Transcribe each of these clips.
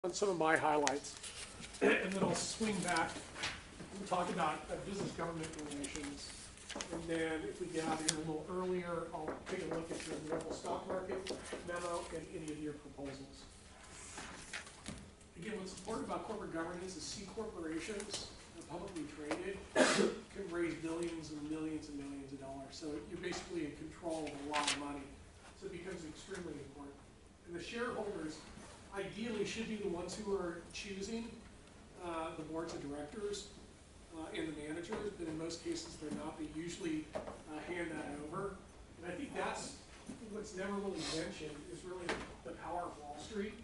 On some of my highlights, and then I'll swing back and talk about business government relations. And then if we get out of here a little earlier, I'll take a look at your global stock market memo and any of your proposals. Again, what's important about corporate governance is C corporations, publicly traded, can raise millions and millions and millions of dollars. So you're basically in control of a lot of money. So it becomes extremely important. And the shareholders ideally should be the ones who are choosing the boards of directors and the managers, but in most cases they're not. They usually hand that over. And I think that's what's never really mentioned is really the power of Wall Street.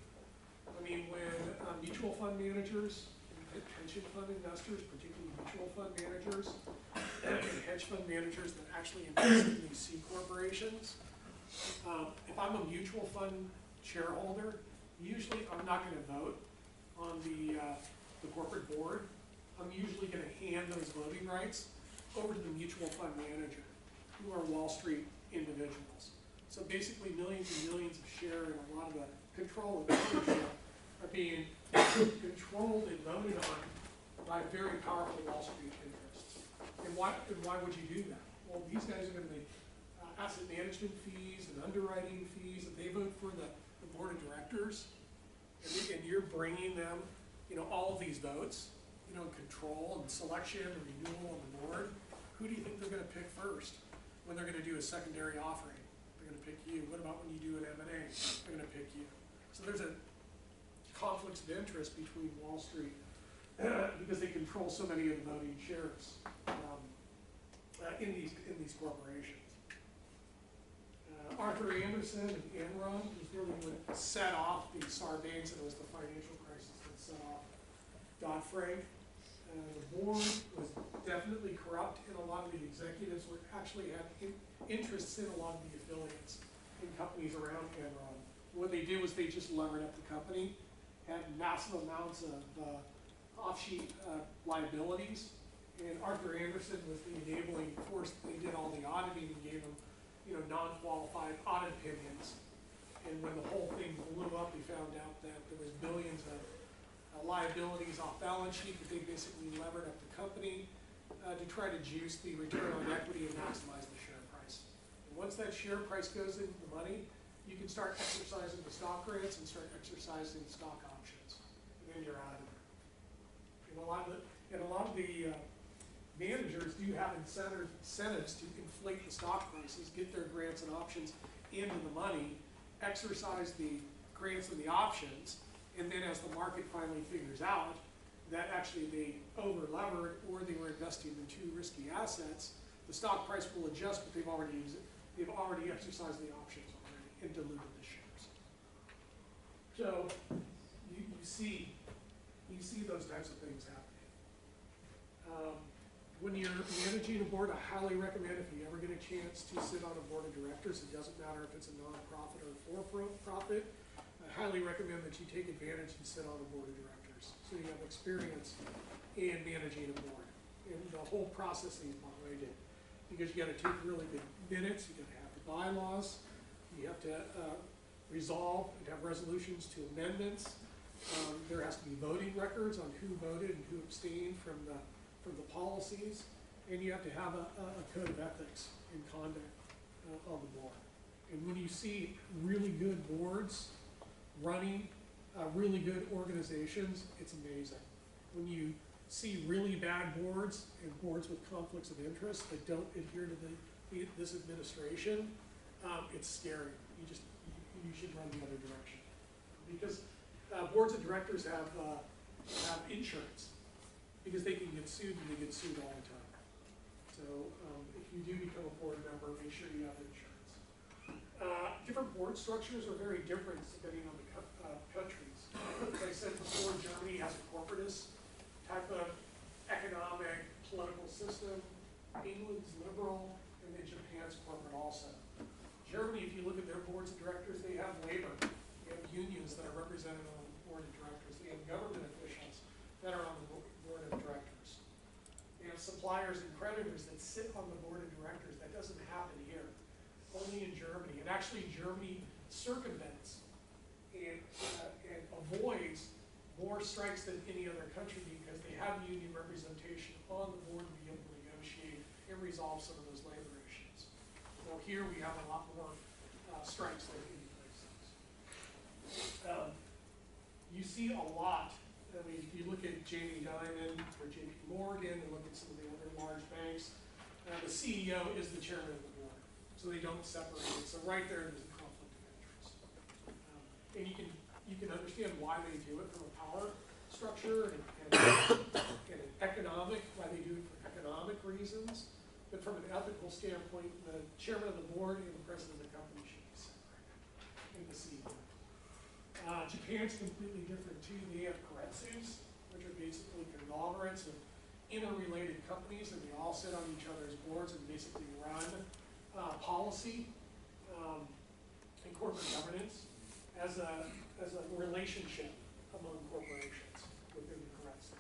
I mean, when mutual fund managers, and pension fund investors, particularly mutual fund managers, and hedge fund managers that actually invest in these C corporations, if I'm a mutual fund shareholder, usually I'm not going to vote on the corporate board. I'm usually going to hand those voting rights over to the mutual fund manager, who are Wall Street individuals. So basically millions and millions of share and a lot of the control of ownership are being controlled and voted on by very powerful Wall Street interests. And why would you do that? Well, these guys are going to make asset management fees and underwriting fees, and they vote for the board of directors, and you're bringing them, all of these votes, control and selection and renewal of the board. Who do you think they're going to pick first when they're going to do a secondary offering? They're going to pick you. What about when you do an M&A? They're going to pick you. So there's a conflict of interest between Wall Street because they control so many of the voting shares in these corporations. Arthur Andersen and Enron was really what set off the Sarbanes, and it was the financial crisis that set off Dodd-Frank. The board was definitely corrupt, and a lot of the executives actually had interests in a lot of the affiliates in companies around Enron. What they did was they just levered up the company, had massive amounts of offshoot liabilities, and Arthur Andersen was the enabling force. They did all the auditing and gave them non-qualified audit opinions. And when the whole thing blew up, we found out that there was billions of liabilities off balance sheet, that they basically levered up the company to try to juice the return on equity and maximize the share price. And once that share price goes into the money, you can start exercising the stock grants and start exercising stock options. And then you're out of there. And a lot of the managers do have incentives to inflate the stock prices, get their grants and options into the money, exercise the grants and the options, and then as the market finally figures out that actually they over-levered or they were investing in too risky assets, the stock price will adjust, but they've already exercised the options already and diluted the shares. So you see those types of things happening. When you're managing a board, I highly recommend, if you ever get a chance to sit on a board of directors, it doesn't matter if it's a nonprofit or a for-profit, I highly recommend that you take advantage and sit on a board of directors, so you have experience in managing a board and the whole processing behind it. Because you got to take really good minutes, you got to have the bylaws, you have to resolve and have resolutions to amendments. There has to be voting records on who voted and who abstained from the policies, and you have to have a code of ethics and conduct on the board. And when you see really good boards running really good organizations, it's amazing. When you see really bad boards and boards with conflicts of interest that don't adhere to this administration, it's scary. You should run the other direction, because boards of directors have insurance, because they can get sued, and they get sued all the time. So if you do become a board member, make sure you have insurance. Different board structures are very different depending on the countries. As I said before, Germany has a corporatist type of economic, political system. England's liberal, and then Japan's corporate also. Germany, if you look at their boards of directors, they have labor. They have unions that are represented on the board of directors. They have government officials that are on the board of directors. They have suppliers and creditors that sit on the board of directors. That doesn't happen here, only in Germany. And actually, Germany circumvents and avoids more strikes than any other country because they have union representation on the board to be able to negotiate and resolve some of those labor issues. Well, here we have a lot more strikes than any place else. You see a lot. I mean, if you look at Jamie Dimon or JP Morgan and look at some of the other large banks, the CEO is the chairman of the board, so they don't separate it. So right there, there's a conflict of interest, and you can understand why they do it from a power structure and an economic, why they do it for economic reasons. But from an ethical standpoint, the chairman of the board and the president of the company should be separated, and the CEO. Japan's completely different too. They have karetsus, which are basically conglomerates of interrelated companies, and they all sit on each other's boards and basically run policy and corporate governance as a relationship among corporations within the karetsu.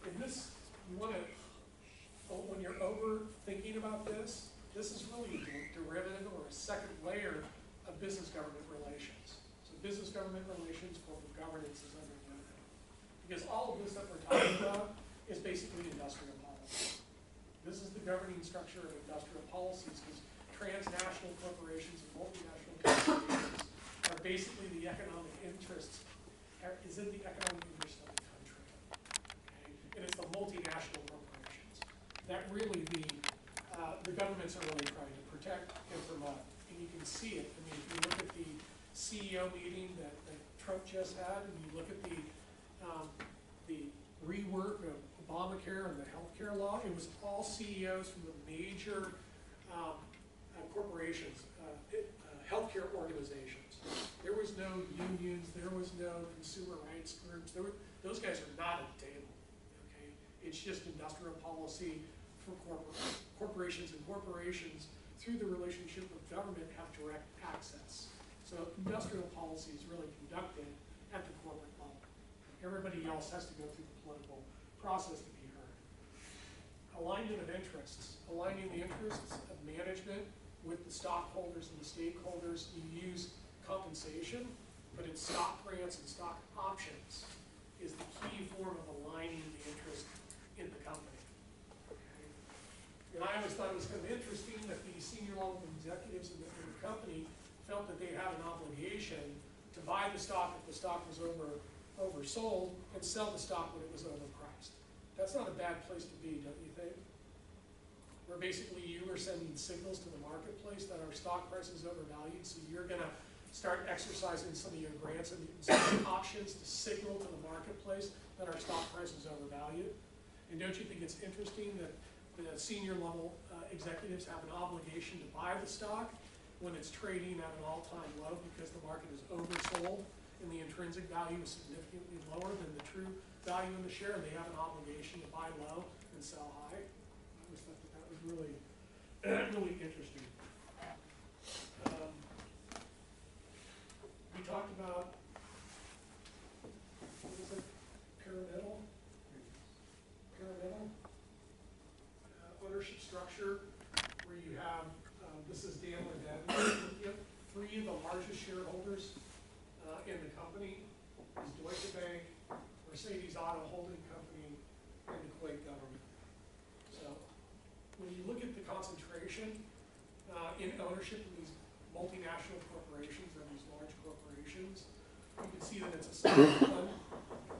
And this, you want to, when you're overthinking about this, this is really a derivative or a second layer of business government relations. Business government relations, corporate governance is under the other. Because all of this that we're talking about is basically industrial policy. This is the governing structure of industrial policies, because transnational corporations and multinational corporations are basically the economic interests, is in the economic interest of the country. Okay? And it's the multinational corporations that really the governments are really trying to protect and promote. And you can see it. I mean, if you look at the CEO meeting that Trump just had, and you look at the rework of Obamacare and the healthcare law, it was all CEOs from the major corporations, healthcare organizations. There was no unions, there was no consumer rights groups. Those guys are not at the table. Okay, it's just industrial policy for corporations, and corporations through the relationship with government have direct access. So industrial policy is really conducted at the corporate level. Everybody else has to go through the political process to be heard. Alignment of interests. Aligning the interests of management with the stockholders and the stakeholders. You use compensation, but it's stock grants and stock options is the key form of aligning the interest in the company. Okay? And I always thought it was kind of interesting that the senior level executives in the company felt that they had an obligation to buy the stock if the stock was oversold and sell the stock when it was overpriced. That's not a bad place to be, don't you think? Where basically you are sending signals to the marketplace that our stock price is overvalued, so you're going to start exercising some of your grants and some options to signal to the marketplace that our stock price is overvalued. And don't you think it's interesting that the senior level executives have an obligation to buy the stock when it's trading at an all-time low because the market is oversold and the intrinsic value is significantly lower than the true value in the share, and they have an obligation to buy low and sell high? I always thought that was really, really interesting. We talked about, what is it, pyramidal ownership structure, where you have, this is Dan Levin, three of the largest shareholders in the company is Deutsche Bank, Mercedes Auto Holding Company, and the Kuwait government. So when you look at the concentration in ownership in these multinational corporations or these large corporations, you can see that it's a stock fund,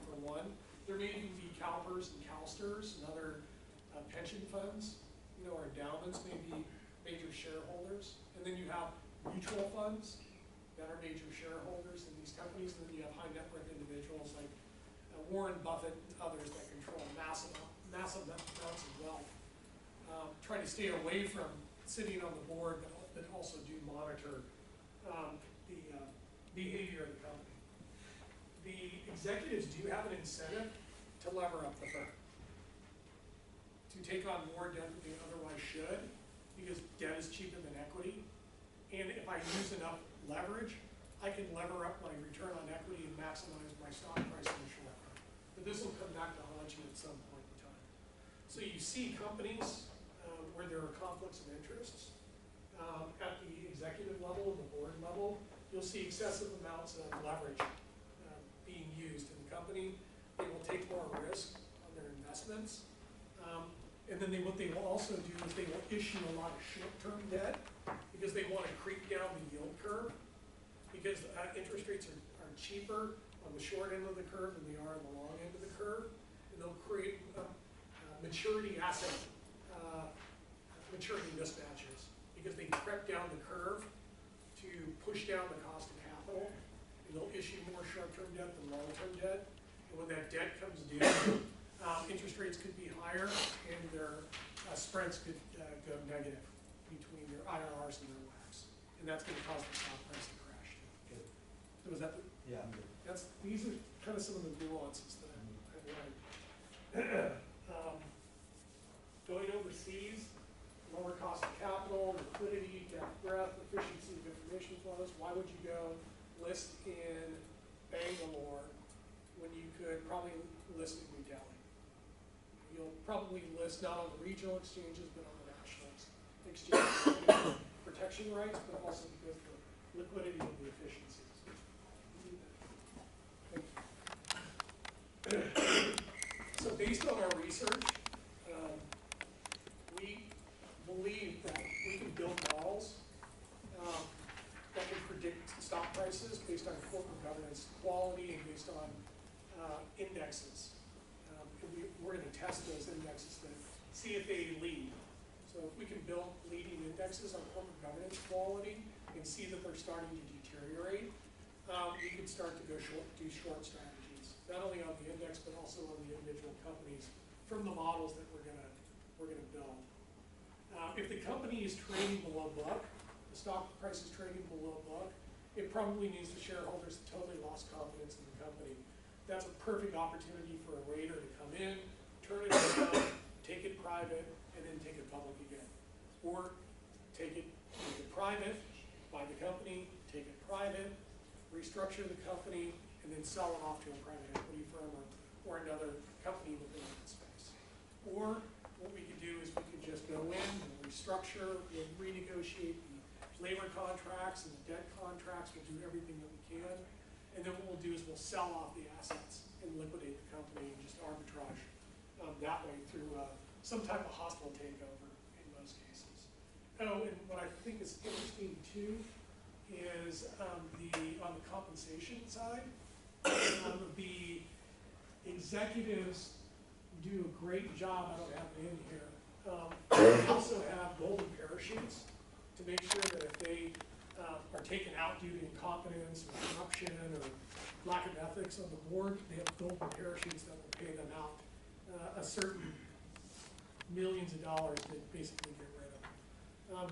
for one. There may even be CalPERS and CalSTRS and other pension funds, or endowments may be major shareholders. And then you have mutual funds that are major shareholders in these companies. And then you have high net worth individuals like Warren Buffett and others that control massive amounts of wealth. Try to stay away from sitting on the board, but also do monitor the behavior of the company. The executives do have an incentive to lever up the firm, to take on more debt than they otherwise should, because debt is cheaper than equity. And if I use enough leverage, I can lever up my return on equity and maximize my stock price in the short run. But this will come back to haunt you at some point in time. So you see companies where there are conflicts of interests at the executive level and the board level. You'll see excessive amounts of leverage being used in the company, more risk on their investments. And then what they will also do is they will issue a lot of short-term debt because they want to creep down the yield curve, because interest rates are cheaper on the short end of the curve than they are on the long end of the curve. And they'll create maturity mismatches because they crept down the curve to push down the cost of capital, and they'll issue more short-term debt than long-term debt. And when that debt comes due, interest rates could be higher, and their spreads could go negative between their IRRs and their WACs, and that's going to cause the stock price to crash. Good. So is that? Yeah, I'm good. These are kind of some of the nuances that I've learned. Going overseas, lower cost of capital, liquidity, depth, breadth, efficiency of information flows. Why would you go list in Bangalore when you could probably list in New Delhi? You'll probably list not on the regional exchanges, but on the national exchanges. Protection rights, but also because of the liquidity and the efficiencies. So based on our research, we believe that we can build models that can predict stock prices based on corporate governance quality and based on indexes. We're going to test those indexes to see if they lead. So if we can build leading indexes on corporate governance quality and see that they're starting to deteriorate, we can start to do short strategies, not only on the index but also on the individual companies from the models that we're gonna build. If the company is trading below book, the stock price is trading below book, it probably means the shareholders totally lost confidence in the company. That's a perfect opportunity for a rater to come in, turn it around, take it private, and then take it public again. Or take it private, buy the company, take it private, restructure the company, and then sell it off to a private equity firm or another company within that space. Or what we could do is we could just go in and restructure and renegotiate the labor contracts and the debt contracts. We'll do everything that we can. And then what we'll do is we'll sell off the assets and liquidate the company and just arbitrage that way through some type of hostile takeover in most cases. Oh, and what I think is interesting too is on the compensation side, the executives do a great job. I don't have it in here. They also have golden parachutes to make sure that if they are taken out due to incompetence or corruption or lack of ethics on the board, they have golden parachutes that will pay them out a certain millions of dollars to basically get rid of them.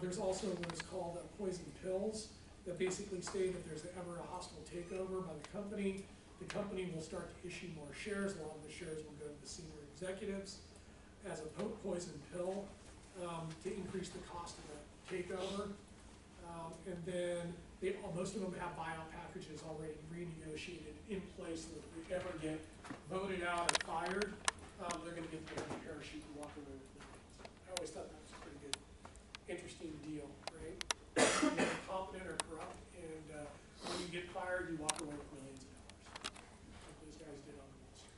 There's also what is called poison pills that basically state if there's ever a hostile takeover by the company will start to issue more shares. A lot of the shares will go to the senior executives as a poison pill to increase the cost of the takeover. And then most of them have buyout packages already renegotiated in place so that if they ever get voted out or fired, they're going to get the parachute and walk away with millions. I always thought that was a pretty good, interesting deal, right? You're incompetent or corrupt, and when you get fired, you walk away with millions of dollars, like those guys did on Wall Street.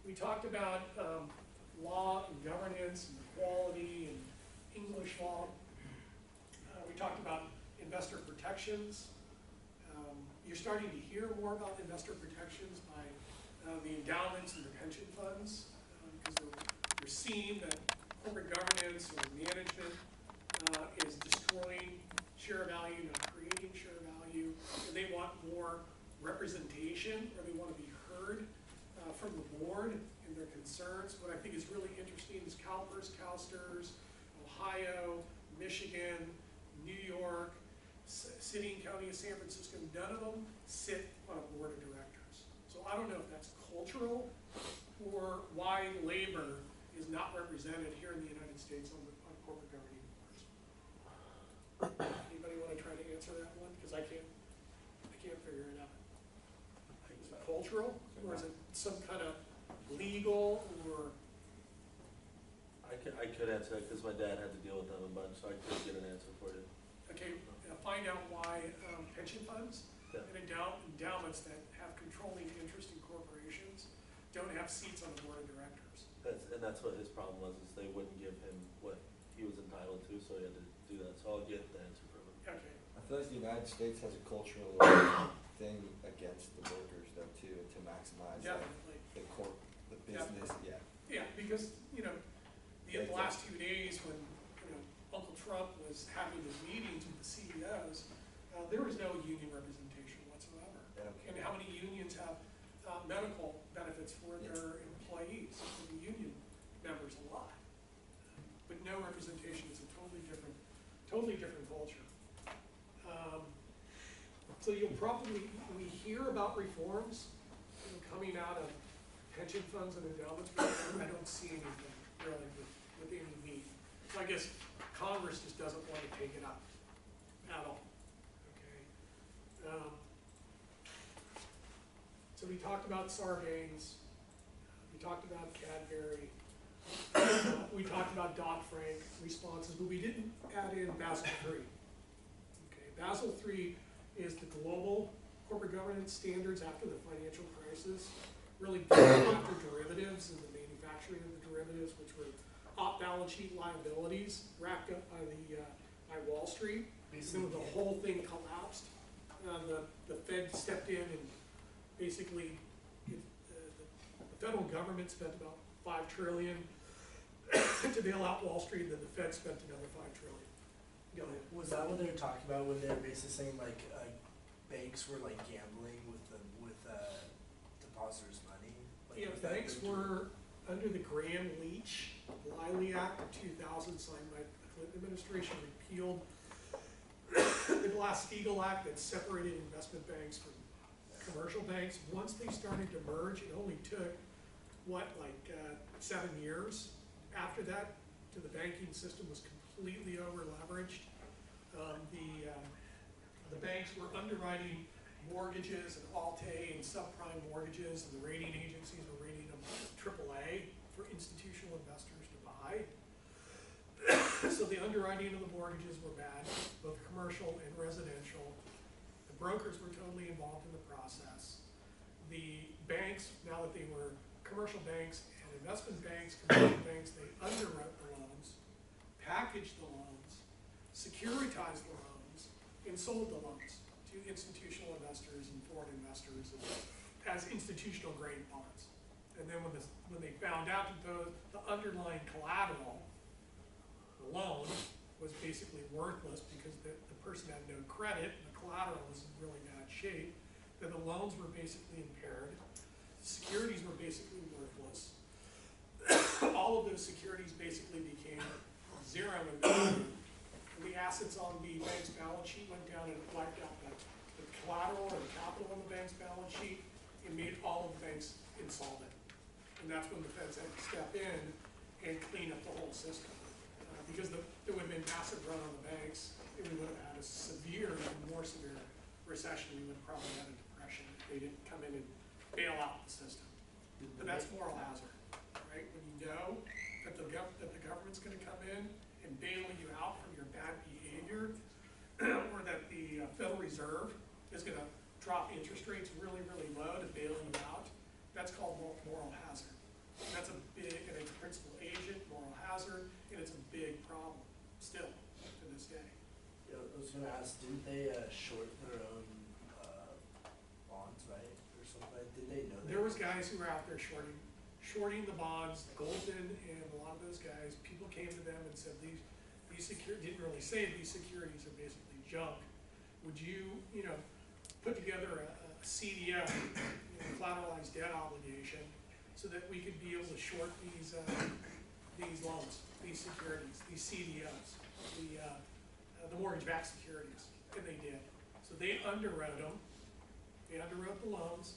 We talked about law and governance and quality and English law. We talked about investor protections. You're starting to hear more about investor protections by the endowments and the pension funds because they're seeing that corporate governance or management is destroying share value, not creating share value, and they want more representation, or they want to be heard from the board and their concerns. What I think is really interesting is CalPERS, CalSTRS, Ohio, Michigan, New York, City and County of San Francisco, none of them sit on a board of directors. So I don't know if that's cultural or why labor is not represented here in the United States on corporate governing boards. Anybody want to try to answer that one? Because I can't figure it out. Is it cultural, or is it some kind of legal, or? I could answer that because my dad had to deal with them a bunch, so I could get an answer for you. Okay, find out why pension funds and endowments that have controlling interest in corporations don't have have seats on the board of directors. That's what his problem was, is they wouldn't give him what he was entitled to, so he had to do that, so I'll get the answer from him. Okay. I feel like the United States has a cultural thing against the workers though too, to maximize like, Definitely. the business, yeah. Yeah, because, the last 2 days when, Uncle Trump was having his meetings with the CEOs, there was no union representation whatsoever. Okay. And how many unions have medical benefits for Yeah. their employees, and the union members a lot. But no representation. Is a totally different culture. So we hear about reforms coming out of pension funds and endowments, but I don't see anything really with any meat. So I guess Congress just doesn't want to take it up at all. Okay. So we talked about Sarbanes, we talked about Cadbury, we talked about Dodd-Frank responses, but we didn't add in Basel III. Okay, Basel III is the global corporate governance standards after the financial crisis, really going after derivatives and the manufacturing of the derivatives, which were off-balance sheet liabilities wrapped up by Wall Street. So the whole thing collapsed. The Fed stepped in and basically the federal government spent about $5 trillion to bail out Wall Street, and then the Fed spent another $5 trillion. Go ahead. Was that what they were talking about when they were basically saying like banks were like gambling with depositors' money? Like, Yeah, was that banks the- were under the Graham-Leach-Bliley Act of 2000, signed by the Clinton administration, repealed the Glass-Steagall Act that separated investment banks from commercial banks. Once they started to merge, it only took, 7 years after that till the banking system was completely over-leveraged. The banks were underwriting mortgages and Alt-A and subprime mortgages, and the rating agencies were rating them AAA for institutional investors to buy. So the underwriting of the mortgages were bad, both commercial and residential. The brokers were totally involved in the process. The banks, now that they were commercial banks and investment banks, commercial banks, they underwrote the loans, packaged the loans, securitized the loans, and sold the loans to institutional investors and foreign investors as institutional grade bonds. And then when they found out that the underlying collateral, the loan, was basically worthless because the person had no credit, and the collateral was in really bad shape, then the loans were basically impaired, securities were basically worthless. All of those securities basically became zero in value. And the assets on the bank's balance sheet went down, and it wiped out the collateral or the capital on the bank's balance sheet, and made all of the banks insolvent. And that's when the feds had to step in and clean up the whole system. Because there would have been massive run on the banks, and we would have had a severe, even more severe recession. We would have probably had a depression if they didn't come in and bail out the system. But that's moral hazard, right? When you know that the government's gonna come in and bail you out from your bad behavior, or that the Federal Reserve is gonna drop interest rates really, really low to bail you out, that's called moral hazard. And that's a big, and it's a principal agent, moral hazard, and it's a big problem still to this day. Yeah, I was gonna ask, didn't they short their own bonds, right, or something? Did they know that? There was guys who were out there shorting the bonds, Goldman and a lot of those guys. People came to them and said, these didn't really say these securities are basically junk. Would you, put together a CDO, collateralized debt obligation, so that we could be able to short these loans, these securities, these CDOs, the mortgage-backed securities, and they did. So they underwrote them, they underwrote the loans,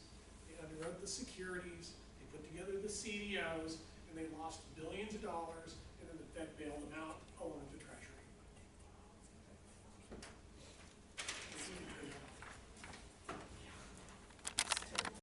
they underwrote the securities, they put together the CDOs, and they lost billions of dollars, and then the Fed bailed them out.